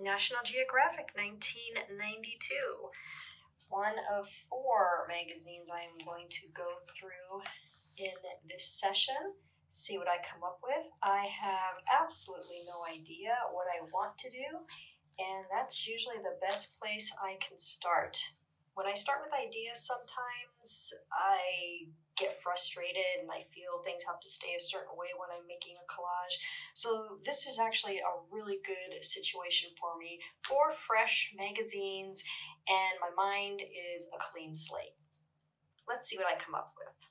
National Geographic, 1992. One of 4 magazines I am going to go through in this session, see what I come up with. I have absolutely no idea what I want to do, and that's usually the best place I can start. When I start with ideas, sometimes I get frustrated and I feel things have to stay a certain way when I'm making a collage. So this is actually a really good situation for me. 4 fresh magazines, and my mind is a clean slate. Let's see what I come up with.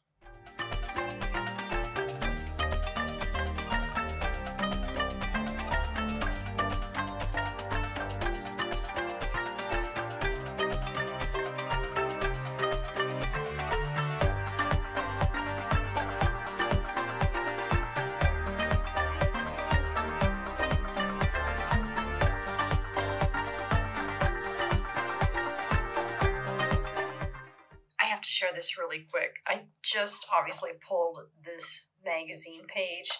Share this really quick. I just obviously pulled this magazine page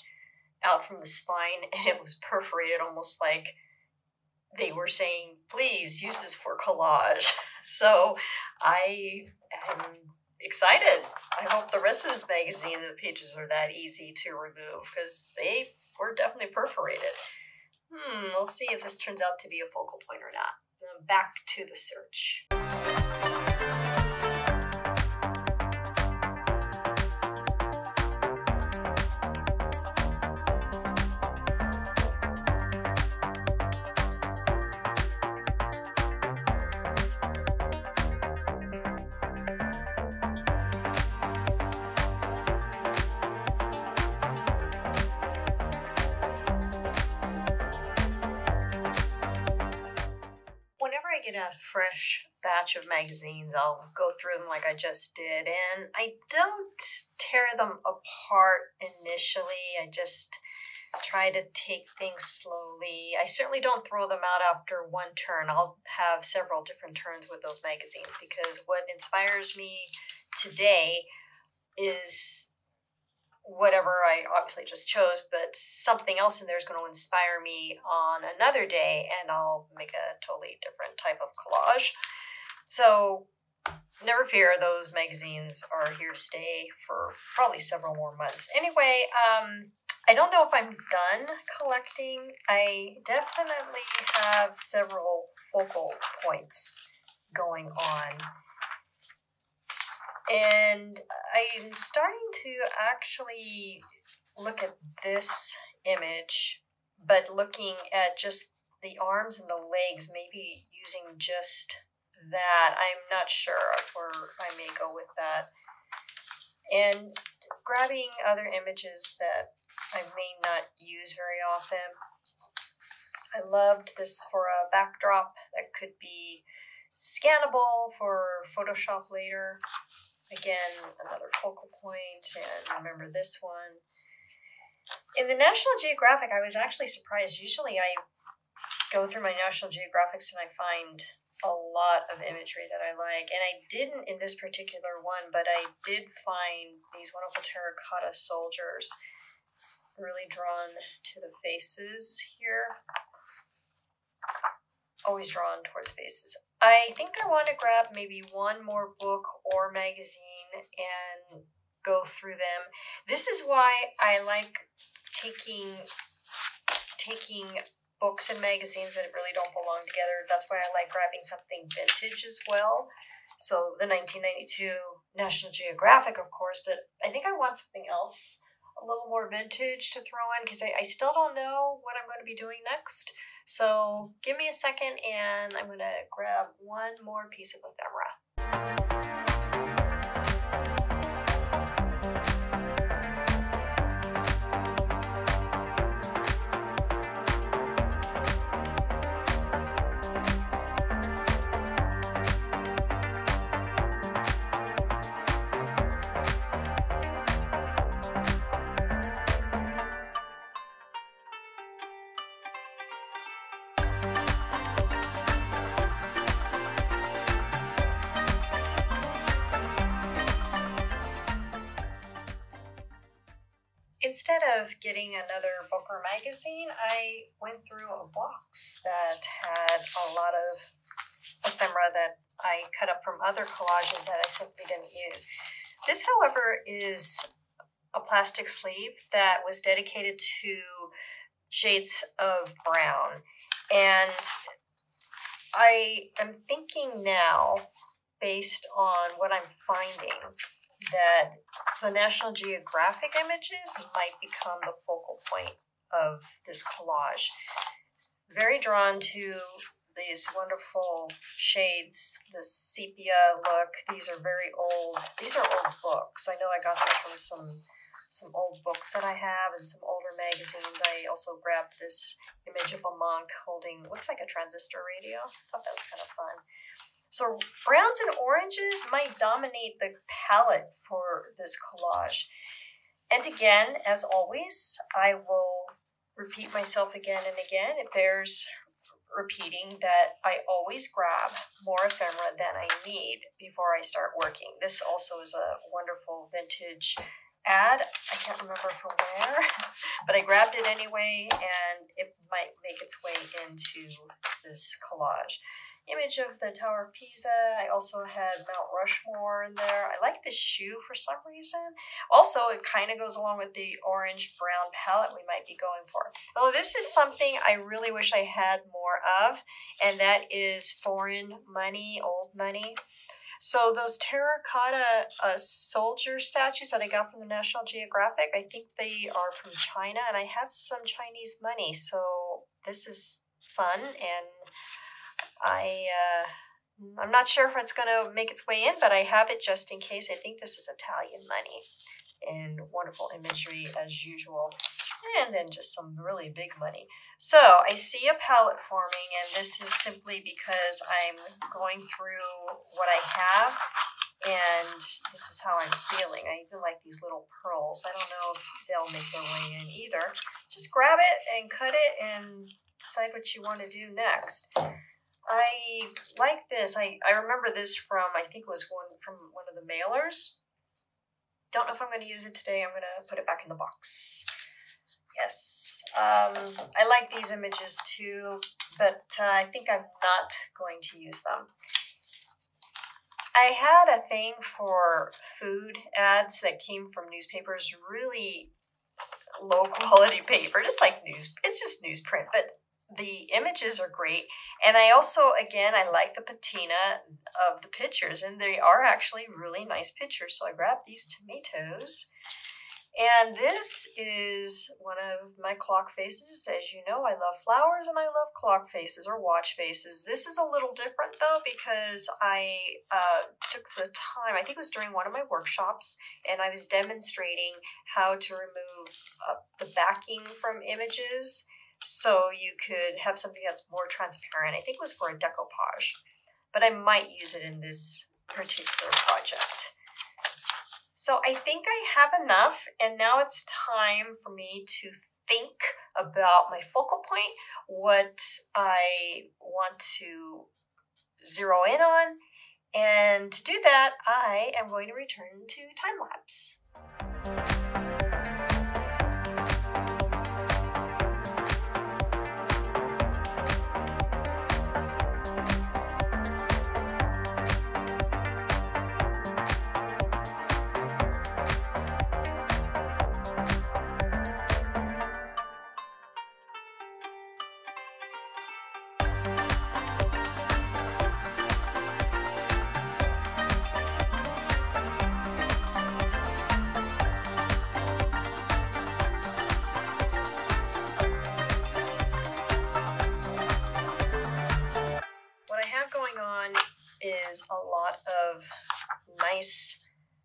out from the spine, and it was perforated almost like they were saying, please use this for collage. So I am excited. I hope the rest of this magazine, the pages are that easy to remove, because they were definitely perforated. We'll see if this turns out to be a focal point or not. Back to the search. Get a fresh batch of magazines, I'll go through them like I just did, and I don't tear them apart initially. I just try to take things slowly. I certainly don't throw them out after one turn. I'll have several different turns with those magazines, because what inspires me today is whatever I obviously just chose, but something else in there is going to inspire me on another day, and I'll make a totally different type of collage. So never fear, those magazines are here to stay for probably several more months. Anyway, I don't know if I'm done collecting. I definitely have several focal points going on. And I'm starting to actually look at this image, but looking at just the arms and the legs, maybe using just that. I'm not sure where I may go with that. And grabbing other images that I may not use very often. I loved this for a backdrop that could be scannable for Photoshop later. Again, another focal point, and remember this one. In the National Geographic, I was actually surprised. Usually I go through my National Geographics and I find a lot of imagery that I like, and I didn't in this particular one, but I did find these wonderful terracotta soldiers, really drawn to the faces here. Always drawn towards faces. I think I want to grab maybe one more book or magazine and go through them. This is why I like taking books and magazines that really don't belong together. That's why I like grabbing something vintage as well. So the 1992 National Geographic, of course, but I think I want something else, a little more vintage to throw in, because I still don't know what I'm going to be doing next. So give me a second, and I'm going to grab one more piece of ephemera. of getting another book or magazine, I went through a box that had a lot of ephemera that I cut up from other collages that I simply didn't use. This, however, is a plastic sleeve that was dedicated to shades of brown. And I am thinking now, based on what I'm finding, that the National Geographic images might become the focal point of this collage. Very drawn to these wonderful shades, the sepia look. These are very old. These are old books. I know I got this from some old books that I have and some older magazines. I also grabbed this image of a monk holding, looks like a transistor radio. I thought that was kind of fun. So browns and oranges might dominate the palette for this collage. And again, as always, I will repeat myself again and again. It bears repeating that I always grab more ephemera than I need before I start working. This also is a wonderful vintage ad. I can't remember from where, but I grabbed it anyway, and it might make its way into this collage. Image of the Tower of Pisa. I also had Mount Rushmore in there. I like this shoe for some reason. Also, it kind of goes along with the orange-brown palette we might be going for. Oh, this is something I really wish I had more of, and that is foreign money, old money. So those terracotta soldier statues that I got from the National Geographic, I think they are from China, and I have some Chinese money, so this is fun, and I'm not sure if it's going to make its way in, but I have it just in case. I think this is Italian money, and wonderful imagery as usual, and then just some really big money. So I see a palette forming, and this is simply because I'm going through what I have, and this is how I'm feeling. I even like these little pearls. I don't know if they'll make their way in either. Just grab it and cut it and decide what you want to do next. I like this. I remember this from, I think it was from one of the mailers. Don't know if I'm going to use it today. I'm going to put it back in the box. Yes. I like these images too, but I think I'm not going to use them. I had a thing for food ads that came from newspapers, really low quality paper, just like it's just newsprint, but the images are great. And I also, again, I like the patina of the pictures, and they are actually really nice pictures. So I grabbed these tomatoes, and this is one of my clock faces. As you know, I love flowers and I love clock faces or watch faces. This is a little different though, because I took the time, I think it was during one of my workshops, and I was demonstrating how to remove the backing from images, so you could have something that's more transparent. I think it was for a decoupage, but I might use it in this particular project. So I think I have enough, and now it's time for me to think about my focal point, what I want to zero in on, and to do that, I am going to return to time-lapse. Is a lot of nice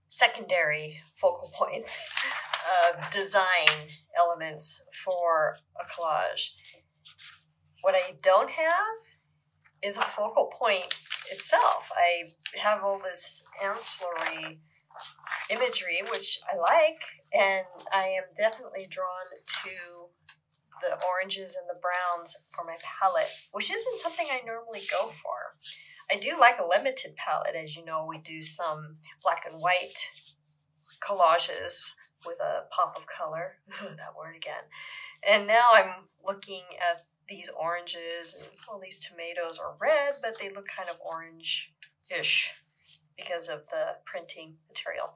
secondary focal points, design elements for a collage. What I don't have is a focal point itself. I have all this ancillary imagery, which I like, and I am definitely drawn to the oranges and the browns for my palette, which isn't something I normally go for. I do like a limited palette. As you know, we do some black and white collages with a pop of color. That word again. And now I'm looking at these oranges, and well, these tomatoes are red, but they look kind of orange-ish because of the printing material.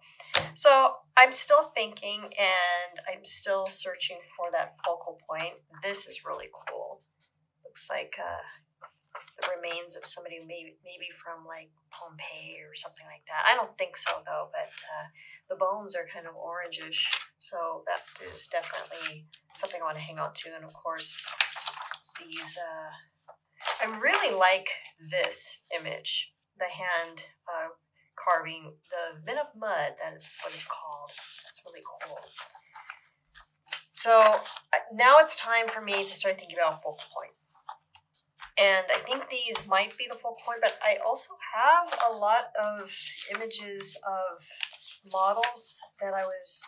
So I'm still thinking, and I'm still searching for that focal point. This is really cool. Looks like the remains of somebody maybe from like Pompeii or something like that. I don't think so though, but the bones are kind of orangish, so that is definitely something I want to hang on to. And of course, these I really like this image, the hand carving, the bin of mud. That's what it's called. That's really cool. So now it's time for me to start thinking about focal point. And I think these might be the focal point, but I also have a lot of images of models that I was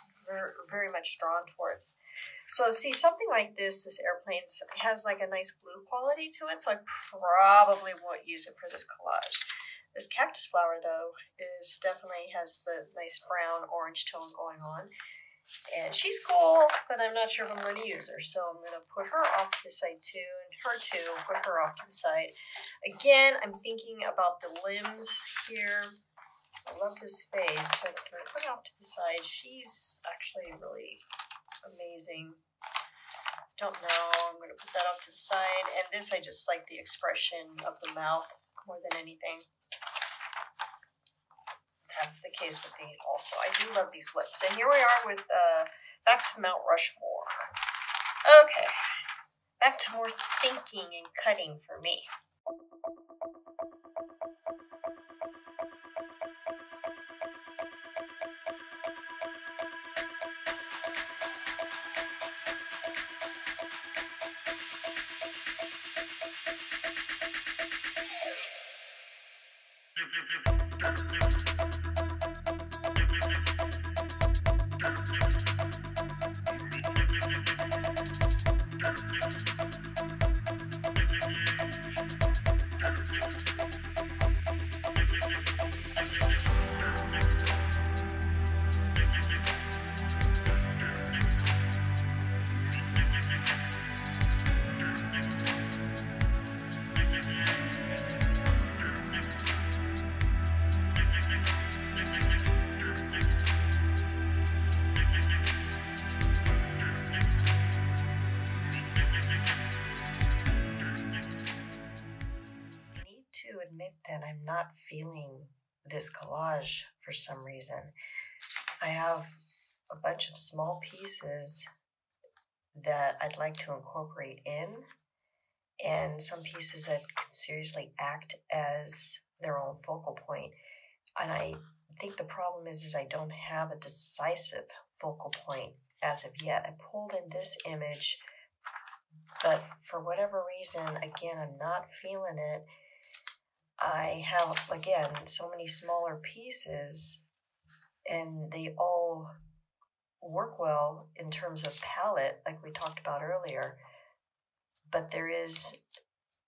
very much drawn towards. So see, something like this airplane has like a nice blue quality to it, so I probably won't use it for this collage. This cactus flower, though, definitely has the nice brown orange tone going on. And she's cool, but I'm not sure if I'm going to use her. So I'm going to put her off to the side too, and her too, put her off to the side. Again, I'm thinking about the limbs here. I love this face, but I'm going to put her off to the side. She's actually really amazing. Don't know. I'm going to put that off to the side. And this, I just like the expression of the mouth more than anything. That's the case with these also. I do love these lips. And here we are with back to Mount Rushmore. Okay, back to more thinking and cutting for me. That I'm not feeling this collage for some reason. I have a bunch of small pieces that I'd like to incorporate in, and some pieces that can seriously act as their own focal point. And I think the problem is I don't have a decisive focal point as of yet. I pulled in this image, but for whatever reason, again, I'm not feeling it. I have, again, so many smaller pieces, and they all work well in terms of palette, like we talked about earlier, but there is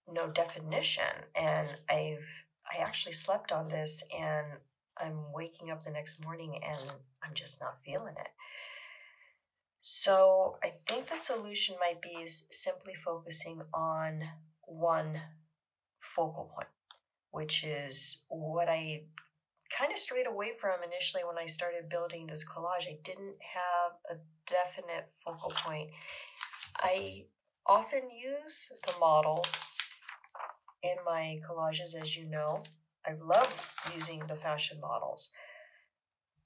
no definition. And I actually slept on this, and I'm waking up the next morning, and I'm just not feeling it. So I think the solution might be simply focusing on one focal point, which is what I kind of strayed away from initially when I started building this collage. I didn't have a definite focal point. I often use the models in my collages, as you know. I love using the fashion models,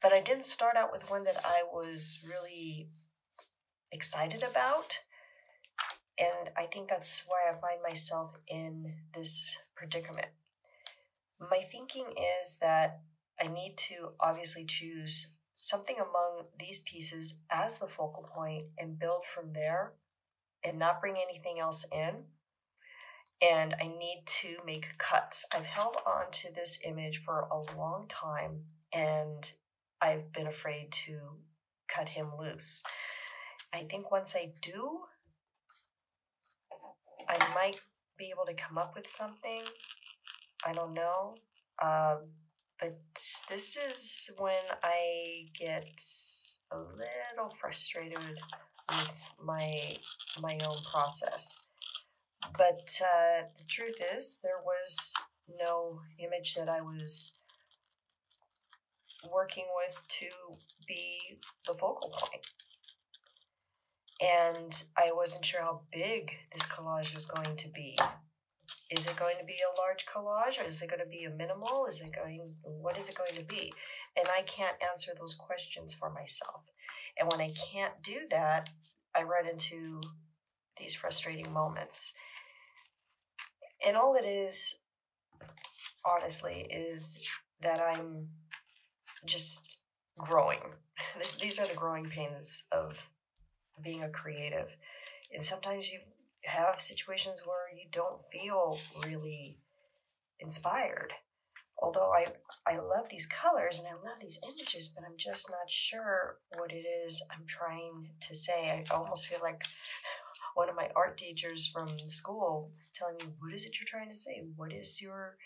but I didn't start out with one that I was really excited about. And I think that's why I find myself in this predicament. My thinking is that I need to obviously choose something among these pieces as the focal point and build from there and not bring anything else in. And I need to make cuts. I've held on to this image for a long time, and I've been afraid to cut him loose. I think once I do, I might be able to come up with something. I don't know. But this is when I get a little frustrated with my own process. But the truth is, there was no image that I was working with to be the focal point. And I wasn't sure how big this collage was going to be. Is it going to be a large collage, or is it going to be a minimal? What is it going to be? And I can't answer those questions for myself. And when I can't do that, I run into these frustrating moments. And all it is, honestly, is that I'm just growing. These are the growing pains of being a creative. And sometimes you have situations where you don't feel really inspired. Although I love these colors and I love these images, but I'm just not sure what it is I'm trying to say. I almost feel like one of my art teachers from school telling me, what is it you're trying to say? What is your,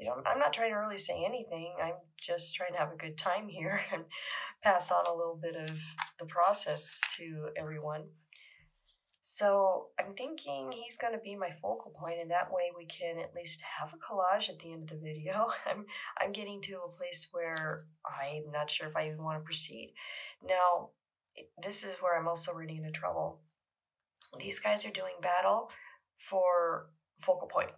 I'm not trying to really say anything. I'm just trying to have a good time here and pass on a little bit of the process to everyone. So I'm thinking he's going to be my focal point, and that way we can at least have a collage at the end of the video. I'm getting to a place where I'm not sure if I even want to proceed. Now, this is where I'm also running into trouble. These guys are doing battle for focal point.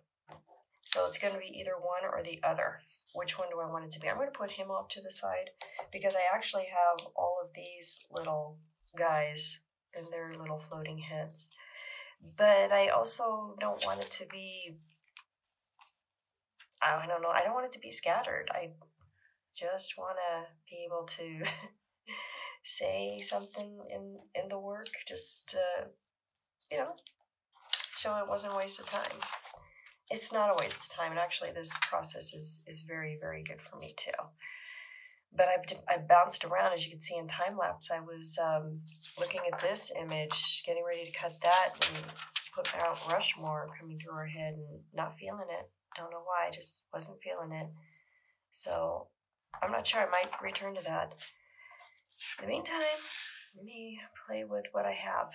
So it's going to be either one or the other. Which one do I want it to be? I'm going to put him off to the side because I actually have all of these little guys and their little floating heads. But I also don't want it to be, I don't know, I don't want it to be scattered. I just want to be able to say something in the work, just to, show it wasn't a waste of time. It's not a waste of time, and actually this process is very, very good for me too. But I bounced around, as you can see in time-lapse. I was looking at this image, getting ready to cut that, and put Mount Rushmore coming through her head and not feeling it. Don't know why, I just wasn't feeling it. So I'm not sure, I might return to that. In the meantime, let me play with what I have.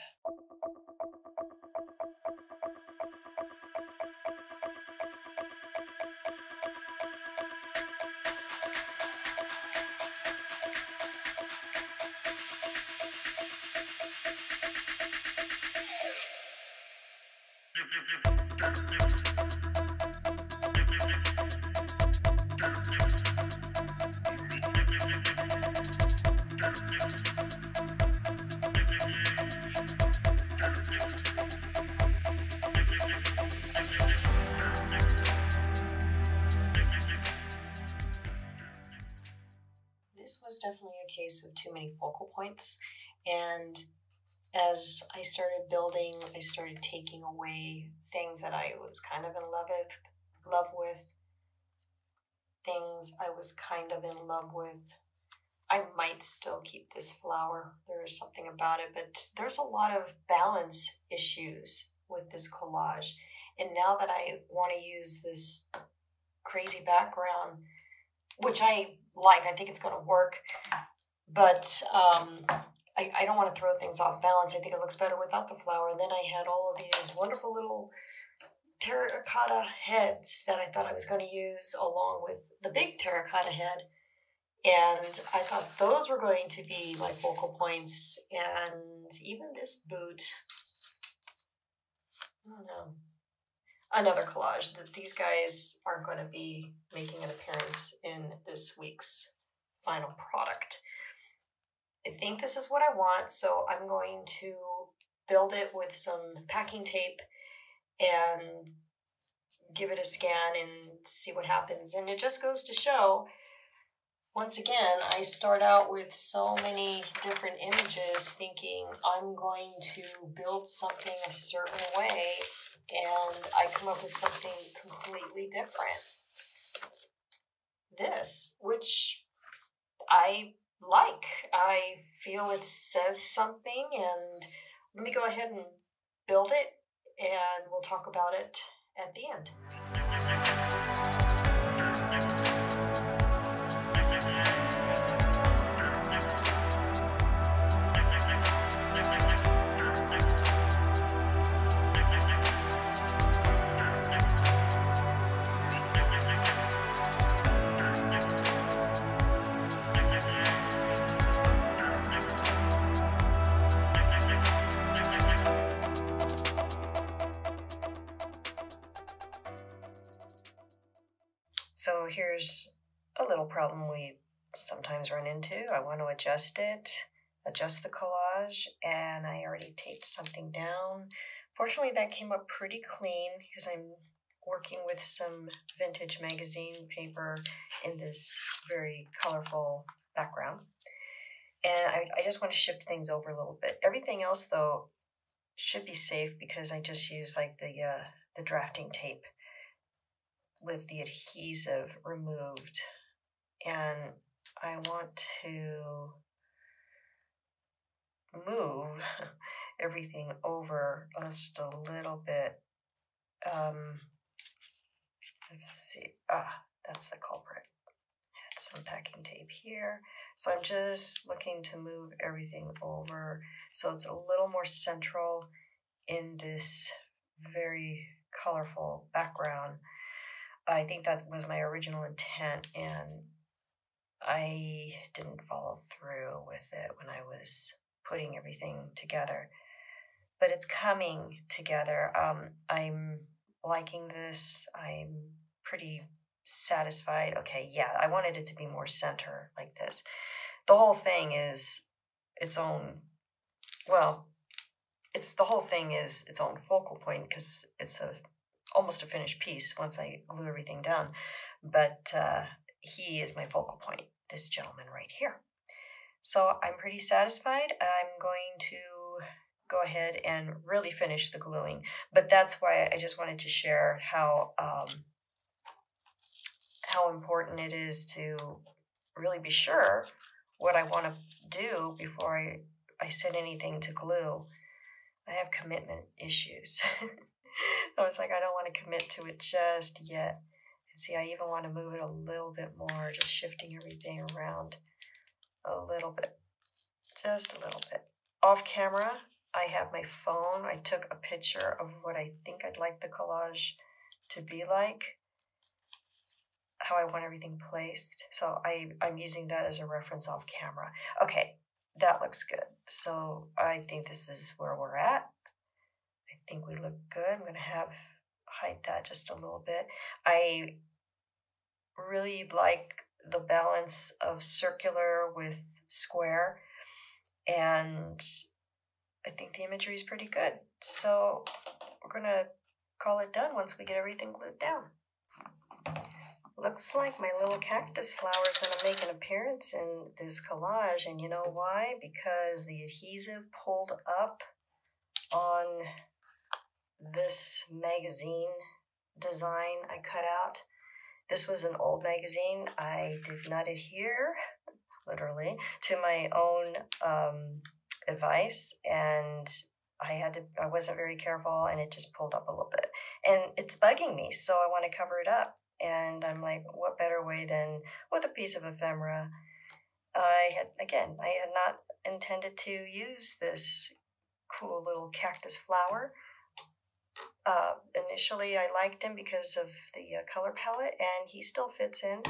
This was definitely a case of too many focal points, and as I started building, I started taking away things that I was kind of in love with, things I was kind of in love with. I might still keep this flower. There's something about it, but there's a lot of balance issues with this collage. And now that I want to use this crazy background, which I like, I think it's going to work, but I don't want to throw things off balance. I think it looks better without the flower. And then I had all of these wonderful little terracotta heads that I thought I was going to use along with the big terracotta head. And I thought those were going to be my focal points. And even this boot, I don't know, another collage that these guys aren't going to be making an appearance in this week's final product. I think this is what I want, so I'm going to build it with some packing tape and give it a scan and see what happens. And it just goes to show, once again, I start out with so many different images thinking I'm going to build something a certain way, and I come up with something completely different. This, which I like. I feel it says something, and let me go ahead and build it, and we'll talk about it at the end. So here's a little problem we sometimes run into. I want to adjust the collage, and I already taped something down. Fortunately, that came up pretty clean because I'm working with some vintage magazine paper in this very colorful background. And I just want to shift things over a little bit. Everything else, though, should be safe because I just use like the drafting tape with the adhesive removed. And I want to move everything over just a little bit. Let's see. That's the culprit. Had some packing tape here. So I'm just looking to move everything over so it's a little more central in this very colorful background. I think that was my original intent, and I didn't follow through with it when I was putting everything together. But it's coming together. I'm liking this. I'm pretty satisfied. Okay, yeah, I wanted it to be more center like this. The whole thing is its own, well, the whole thing is its own focal point because it's almost a finished piece once I glue everything down. But he is my focal point, this gentleman right here. So I'm pretty satisfied. I'm going to go ahead and really finish the gluing. But that's why I just wanted to share how important it is to really be sure what I want to do before I set anything to glue. I have commitment issues. I was like, I don't want to commit to it just yet. And see, I even want to move it a little bit more, just shifting everything around a little bit, just a little bit. Off camera, I have my phone. I took a picture of what I think I'd like the collage to be like, how I want everything placed. So I'm using that as a reference off camera. Okay, that looks good. So I think this is where we're at. I think we look good. I'm going to hide that just a little bit. I really like the balance of circular with square, and I think the imagery is pretty good. So we're going to call it done once we get everything glued down. Looks like my little cactus flower is going to make an appearance in this collage, and you know why? Because the adhesive pulled up on this magazine design I cut out. This was an old magazine. I did not adhere, literally, to my own advice, and I wasn't very careful, and it just pulled up a little bit. And it's bugging me, so I want to cover it up. And I'm like, what better way than with a piece of ephemera? I had not intended to use this cool little cactus flower. Initially, I liked him because of the color palette, and he still fits in,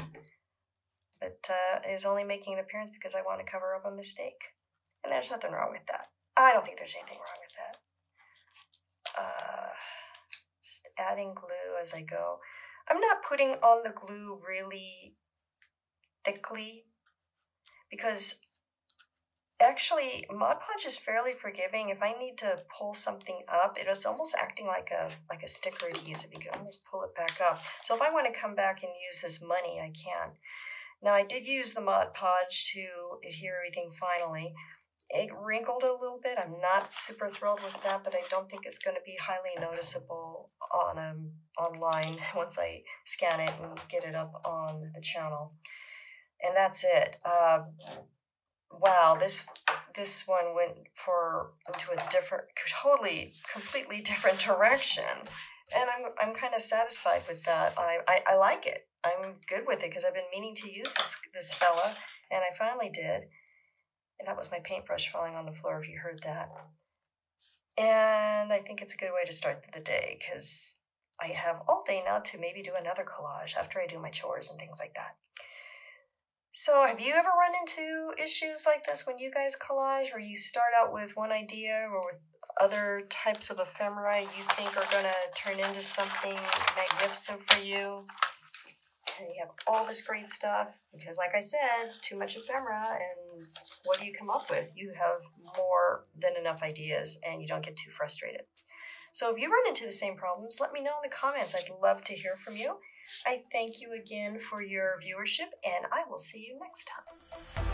but is only making an appearance because I want to cover up a mistake. And there's nothing wrong with that. I don't think there's anything wrong with that. Just adding glue as I go. I'm not putting on the glue really thickly because actually Mod Podge is fairly forgiving. If I need to pull something up, it is almost acting like a sticker adhesive. You can almost pull it back up. So if I want to come back and use this money, I can. Now I did use the Mod Podge to adhere everything finally. It wrinkled a little bit. I'm not super thrilled with that, but I don't think it's going to be highly noticeable online once I scan it and get it up on the channel. And that's it. Wow, this one went into a different, completely different direction, and I'm kind of satisfied with that. I like it. I'm good with it because I've been meaning to use this fella, and I finally did. And that was my paintbrush falling on the floor, if you heard that. And I think it's a good way to start the day because I have all day now to maybe do another collage after I do my chores and things like that. So have you ever run into issues like this when you guys collage, where you start out with one idea or with other types of ephemera you think are going to turn into something magnificent for you, and you have all this great stuff, because like I said, too much ephemera, and what do you come up with? You have more than enough ideas and you don't get too frustrated. So if you run into the same problems, let me know in the comments. I'd love to hear from you. I thank you again for your viewership, and I will see you next time.